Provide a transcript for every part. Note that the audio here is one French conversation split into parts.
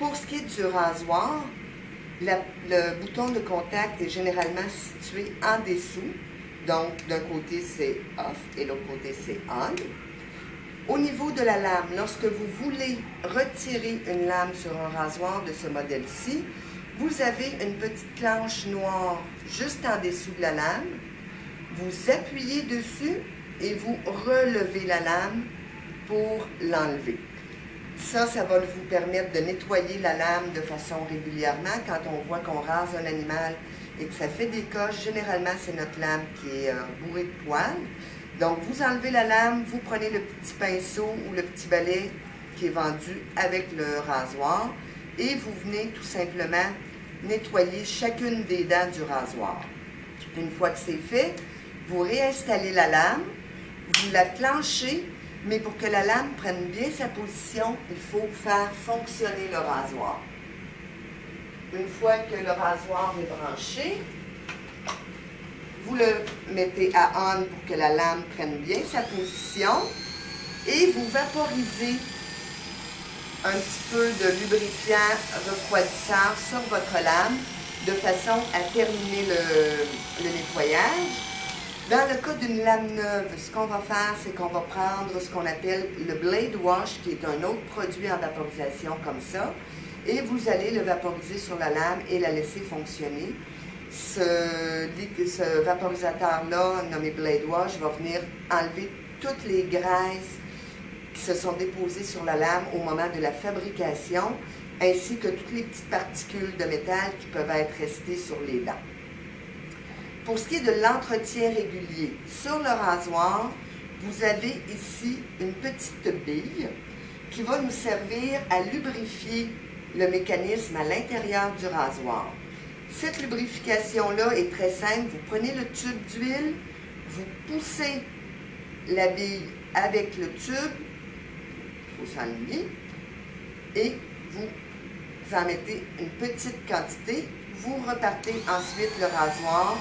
Pour ce qui est du rasoir, le bouton de contact est généralement situé en dessous. Donc, d'un côté, c'est off et l'autre côté, c'est on. Au niveau de la lame, lorsque vous voulez retirer une lame sur un rasoir de ce modèle-ci, vous avez une petite planche noire juste en dessous de la lame. Vous appuyez dessus et vous relevez la lame pour l'enlever. Ça va vous permettre de nettoyer la lame de façon régulièrement. Quand on voit qu'on rase un animal et que ça fait des coches, généralement, c'est notre lame qui est bourrée de poils. Donc, vous enlevez la lame, vous prenez le petit pinceau ou le petit balai qui est vendu avec le rasoir et vous venez tout simplement nettoyer chacune des dents du rasoir. Une fois que c'est fait, vous réinstallez la lame, vous la clenchez, mais pour que la lame prenne bien sa position, il faut faire fonctionner le rasoir. Une fois que le rasoir est branché, vous le mettez à on pour que la lame prenne bien sa position et vous vaporisez un petit peu de lubrifiant refroidissant sur votre lame de façon à terminer le nettoyage. Dans le cas d'une lame neuve, ce qu'on va faire, c'est qu'on va prendre ce qu'on appelle le Blade Wash, qui est un autre produit en vaporisation comme ça, et vous allez le vaporiser sur la lame et la laisser fonctionner. Ce vaporisateur-là, nommé Blade Wash, va venir enlever toutes les graisses qui se sont déposées sur la lame au moment de la fabrication, ainsi que toutes les petites particules de métal qui peuvent être restées sur les dents. Pour ce qui est de l'entretien régulier, sur le rasoir, vous avez ici une petite bille qui va nous servir à lubrifier le mécanisme à l'intérieur du rasoir. Cette lubrification-là est très simple. Vous prenez le tube d'huile, vous poussez la bille avec le tube, il faut s'enligner, et vous en mettez une petite quantité. Vous repartez ensuite le rasoir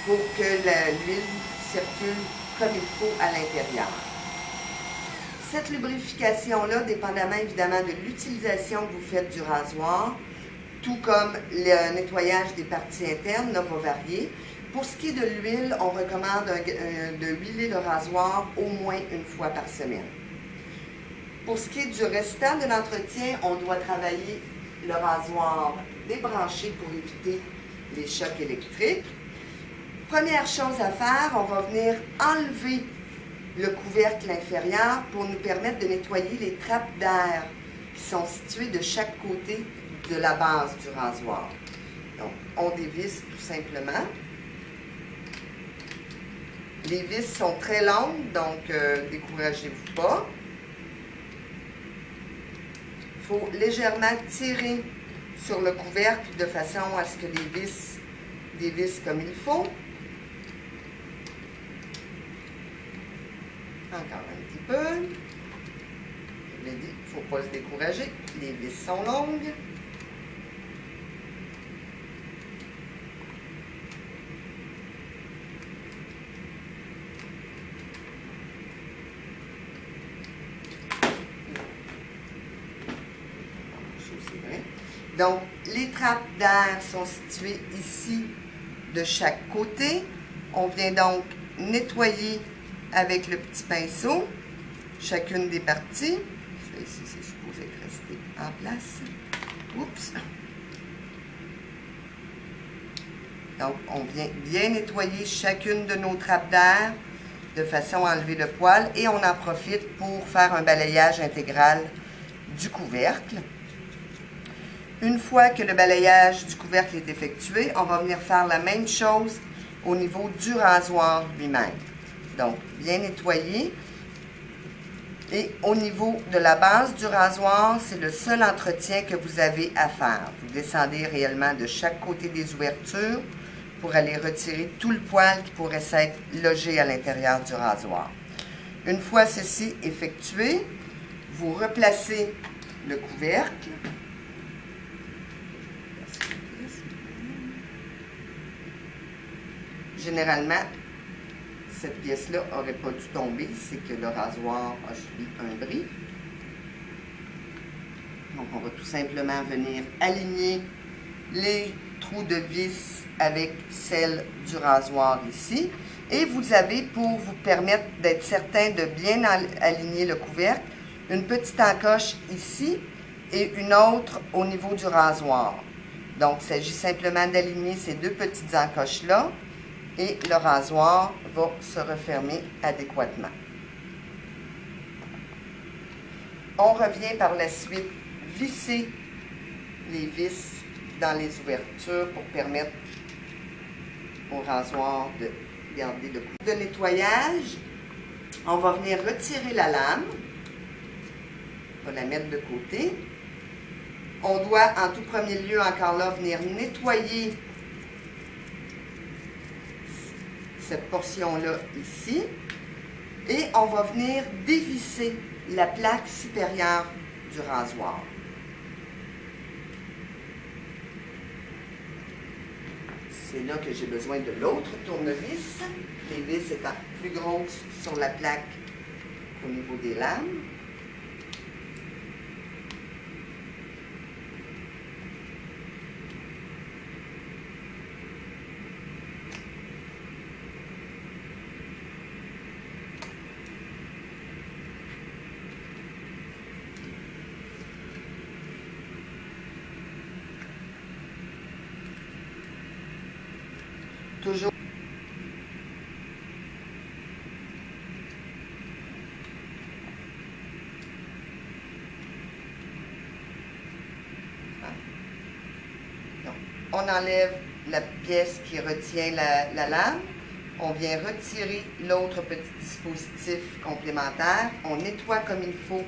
pour que l'huile circule comme il faut à l'intérieur. Cette lubrification-là, dépendamment évidemment de l'utilisation que vous faites du rasoir, tout comme le nettoyage des parties internes, là, va varier. Pour ce qui est de l'huile, on recommande de huiler le rasoir au moins une fois par semaine. Pour ce qui est du restant de l'entretien, on doit travailler le rasoir débranché pour éviter les chocs électriques. Première chose à faire, on va venir enlever le couvercle inférieur pour nous permettre de nettoyer les trappes d'air qui sont situées de chaque côté de la base du rasoir. Donc, on dévisse tout simplement. Les vis sont très longues, donc découragez-vous pas. Il faut légèrement tirer sur le couvercle de façon à ce que les vis dévissent comme il faut. Encore un petit peu. Je l'ai dit, il ne faut pas se décourager. Les vis sont longues. Donc, les trappes d'air sont situées ici de chaque côté. On vient donc nettoyer avec le petit pinceau chacune des parties. Ça ici, c'est supposé être resté en place. Oups! Donc, on vient bien nettoyer chacune de nos trappes d'air de façon à enlever le poil et on en profite pour faire un balayage intégral du couvercle. Une fois que le balayage du couvercle est effectué, on va venir faire la même chose au niveau du rasoir lui-même. Donc, bien nettoyer. Et au niveau de la base du rasoir, c'est le seul entretien que vous avez à faire. Vous descendez réellement de chaque côté des ouvertures pour aller retirer tout le poil qui pourrait s'être logé à l'intérieur du rasoir. Une fois ceci effectué, vous replacez le couvercle. Généralement, cette pièce-là n'aurait pas dû tomber, c'est que le rasoir a subi un bris. Donc, on va tout simplement venir aligner les trous de vis avec celle du rasoir ici. Et vous avez, pour vous permettre d'être certain de bien aligner le couvercle, une petite encoche ici et une autre au niveau du rasoir. Donc, il s'agit simplement d'aligner ces deux petites encoches-là et le rasoir va se refermer adéquatement. On revient par la suite visser les vis dans les ouvertures pour permettre au rasoir de garder le coup de nettoyage. On va venir retirer la lame. On va la mettre de côté. On doit en tout premier lieu encore là venir nettoyer cette portion-là ici. Et on va venir dévisser la plaque supérieure du rasoir. C'est là que j'ai besoin de l'autre tournevis. Les vis étant plus grosses sur la plaque au niveau des lames. Toujours. Donc, on enlève la pièce qui retient la lame. On vient retirer l'autre petit dispositif complémentaire. On nettoie comme il faut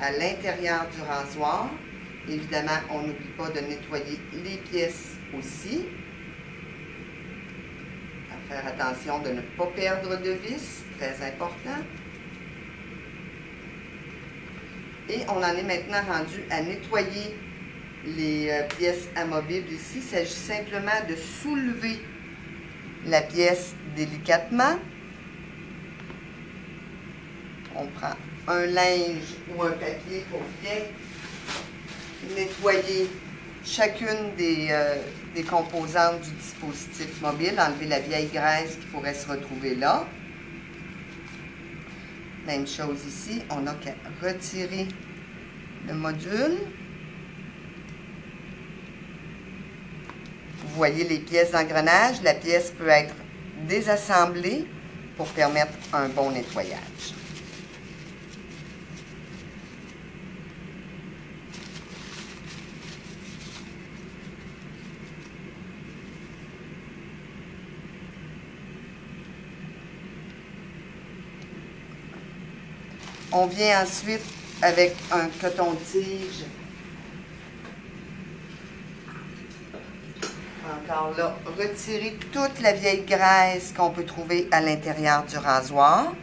à l'intérieur du rasoir. Évidemment, on n'oublie pas de nettoyer les pièces aussi. Faire attention de ne pas perdre de vis, très important. Et on en est maintenant rendu à nettoyer les pièces amovibles ici. Il s'agit simplement de soulever la pièce délicatement. On prend un linge ou un papier pour bien nettoyer chacune des composantes du dispositif mobile, enlever la vieille graisse qui pourrait se retrouver là. Même chose ici, on n'a qu'à retirer le module. Vous voyez les pièces d'engrenage, la pièce peut être désassemblée pour permettre un bon nettoyage. On vient ensuite avec un coton-tige. Encore là, retirer toute la vieille graisse qu'on peut trouver à l'intérieur du rasoir.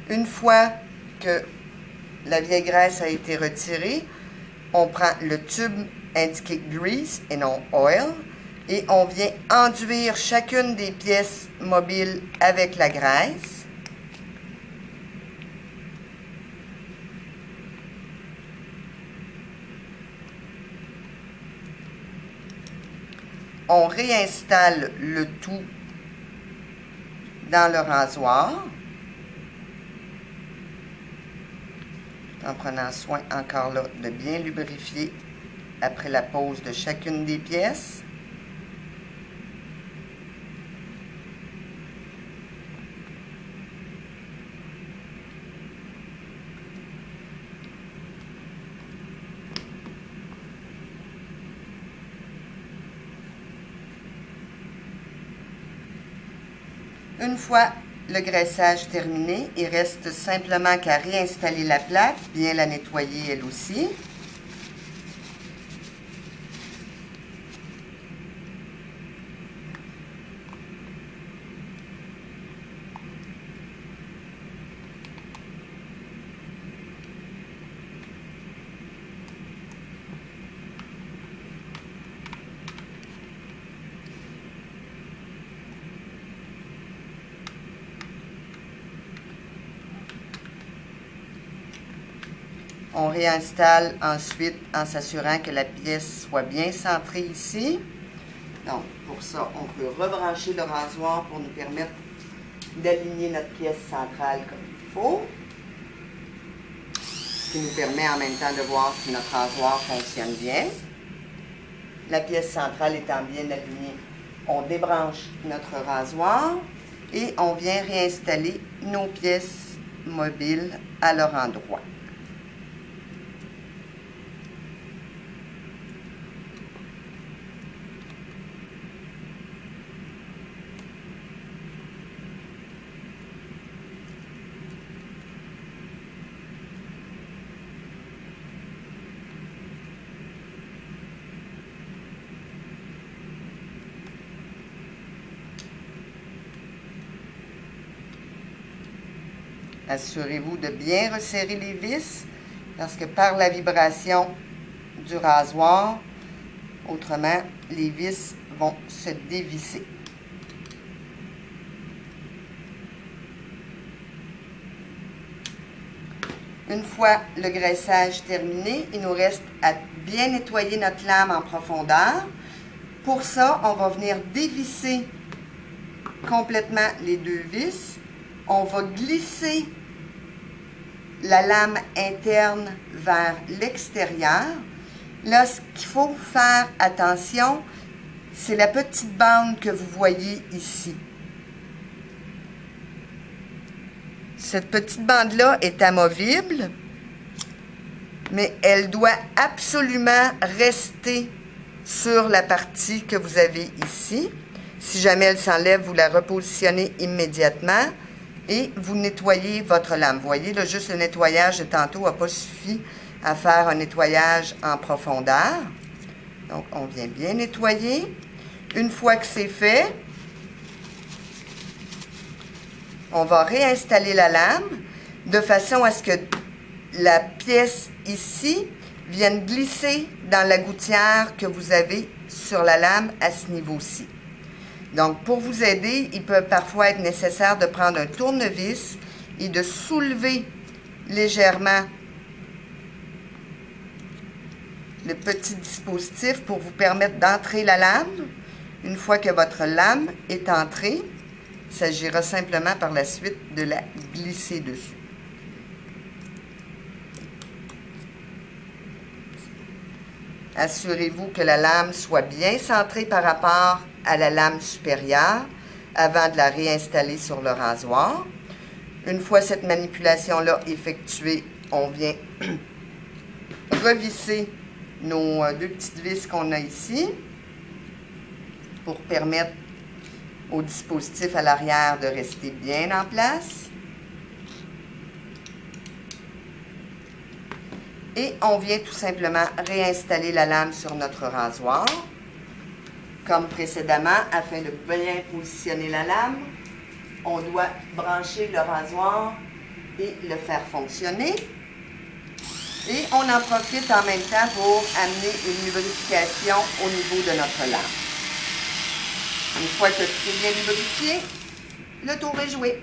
Une fois que la vieille graisse a été retirée, on prend le tube indiqué grease et non oil et on vient enduire chacune des pièces mobiles avec la graisse. On réinstalle le tout dans le rasoir. En prenant soin encore là de bien lubrifier après la pose de chacune des pièces. Une fois le graissage terminé, il reste simplement qu'à réinstaller la plaque, bien la nettoyer elle aussi. On réinstalle ensuite en s'assurant que la pièce soit bien centrée ici. Donc, pour ça, on peut rebrancher le rasoir pour nous permettre d'aligner notre pièce centrale comme il faut. Ce qui nous permet en même temps de voir si notre rasoir fonctionne bien. La pièce centrale étant bien alignée, on débranche notre rasoir et on vient réinstaller nos pièces mobiles à leur endroit. Assurez-vous de bien resserrer les vis parce que par la vibration du rasoir, autrement, les vis vont se dévisser. Une fois le graissage terminé, il nous reste à bien nettoyer notre lame en profondeur. Pour ça, on va venir dévisser complètement les deux vis. On va glisser la lame interne vers l'extérieur. Là, ce qu'il faut faire attention, c'est la petite bande que vous voyez ici. Cette petite bande-là est amovible, mais elle doit absolument rester sur la partie que vous avez ici. Si jamais elle s'enlève, vous la repositionnez immédiatement. Et vous nettoyez votre lame. Vous voyez, là, juste le nettoyage de tantôt n'a pas suffi à faire un nettoyage en profondeur. Donc, on vient bien nettoyer. Une fois que c'est fait, on va réinstaller la lame de façon à ce que la pièce ici vienne glisser dans la gouttière que vous avez sur la lame à ce niveau-ci. Donc, pour vous aider, il peut parfois être nécessaire de prendre un tournevis et de soulever légèrement le petit dispositif pour vous permettre d'entrer la lame. Une fois que votre lame est entrée, il s'agira simplement par la suite de la glisser dessus. Assurez-vous que la lame soit bien centrée par rapport à la lame supérieure avant de la réinstaller sur le rasoir. Une fois cette manipulation-là effectuée, on vient revisser nos deux petites vis qu'on a ici pour permettre au dispositif à l'arrière de rester bien en place. Et on vient tout simplement réinstaller la lame sur notre rasoir. Comme précédemment, afin de bien positionner la lame, on doit brancher le rasoir et le faire fonctionner. Et on en profite en même temps pour amener une lubrification au niveau de notre lame. Une fois que tout est bien lubrifié, le tour est joué.